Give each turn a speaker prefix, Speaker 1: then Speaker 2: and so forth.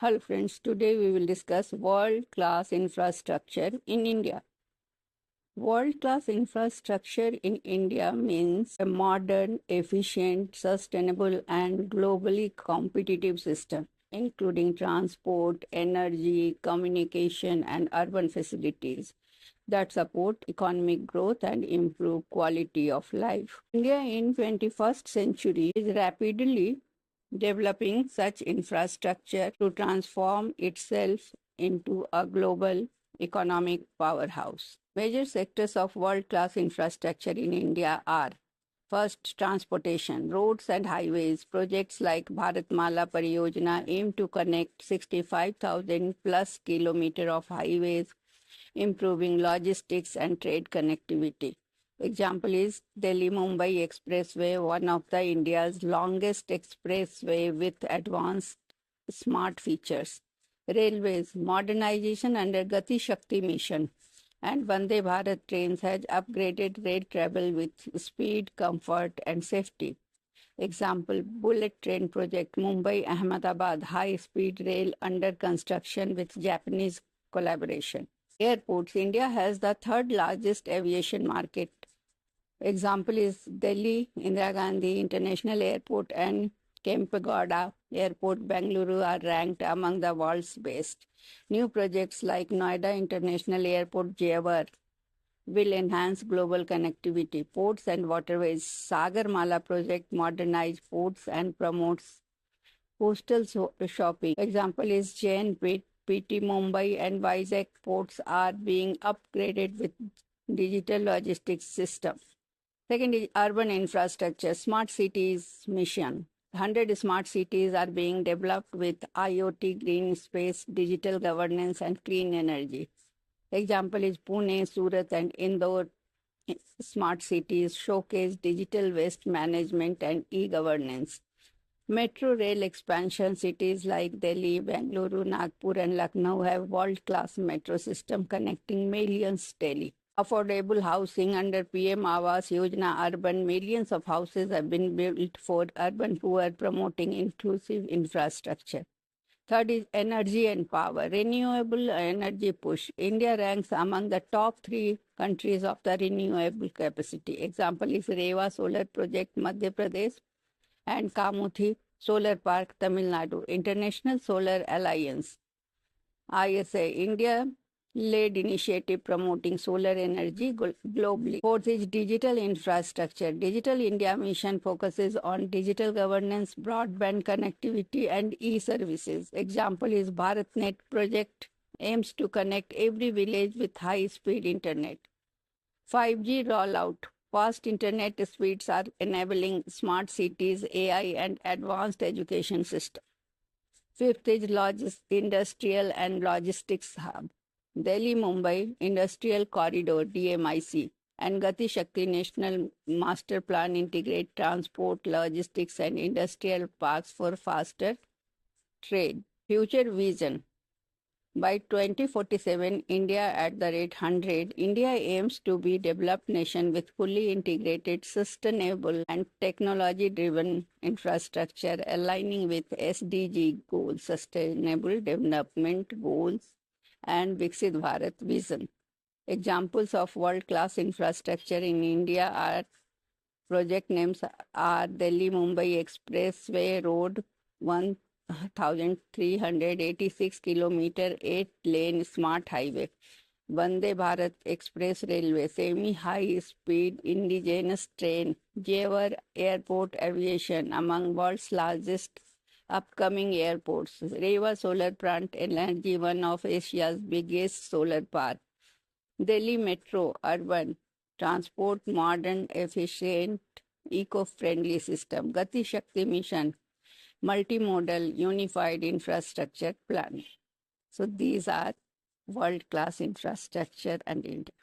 Speaker 1: Hello friends, today we will discuss world-class infrastructure in India. World-class infrastructure in India means a modern, efficient, sustainable and globally competitive system, including transport, energy, communication and urban facilities that support economic growth and improve quality of life. India in 21st century is rapidly developing such infrastructure to transform itself into a global economic powerhouse. Major sectors of world-class infrastructure in India are: first, transportation. Roads and highways. Projects like Bharatmala Pariyojana aim to connect 65,000 plus kilometers of highways, improving logistics and trade connectivity. Example is Delhi-Mumbai Expressway, one of the India's longest expressway with advanced smart features. Railways, modernization under Gati Shakti mission and Vande Bharat trains has upgraded rail travel with speed, comfort and safety. Example, bullet train project Mumbai-Ahmedabad high-speed rail under construction with Japanese collaboration. Airports, India has the third largest aviation market. Example is Delhi Indira Gandhi International Airport and Kempegowda Airport, Bengaluru are ranked among the world's best. New projects like Noida International Airport, Jewar, will enhance global connectivity. Ports and waterways, Sagarmala project modernize ports and promotes coastal shopping. Example is Jain PT Mumbai and Vizag ports are being upgraded with digital logistics system. Second is urban infrastructure, smart cities mission. 100 smart cities are being developed with IoT, green space, digital governance, and clean energy. Example is Pune, Surat, and Indore smart cities showcase digital waste management and e-governance. Metro rail expansion. Cities like Delhi, Bengaluru, Nagpur, and Lucknow have world-class metro system connecting millions daily. Affordable housing under PM Awas Yojana Urban, millions of houses have been built for urban poor, promoting inclusive infrastructure. Third is energy and power. Renewable energy push. India ranks among the top 3 countries of the renewable capacity. Example is Rewa Solar Project, Madhya Pradesh, and Kamuthi Solar Park, Tamil Nadu. International Solar Alliance, ISA, India led initiative promoting solar energy globally. Fourth is digital infrastructure. Digital India mission focuses on digital governance, broadband connectivity, and e-services. Example is BharatNet project aims to connect every village with high-speed internet. 5G rollout. Fast internet speeds are enabling smart cities, AI, and advanced education system. Fifth is industrial and logistics hub. Delhi Mumbai Industrial Corridor DMIC and Gati Shakti National Master Plan integrate transport, logistics, and industrial parks for faster trade. Future vision. By 2047, India at the rate 100, India aims to be a developed nation with fully integrated, sustainable, and technology-driven infrastructure aligning with SDG goals, Sustainable Development Goals, and Viksit Bharat vision. Examples of world-class infrastructure in India are project names are Delhi Mumbai Expressway Road 1,386 kilometer 8-lane smart highway, Vande Bharat Express Railway semi-high speed indigenous train, Jewar Airport Aviation among world's largest upcoming airports, Rewa Solar Plant Energy, one of Asia's biggest solar park, Delhi Metro Urban Transport modern, efficient, eco-friendly system, Gati Shakti Mission multimodal unified infrastructure plan. So these are world-class infrastructure and India.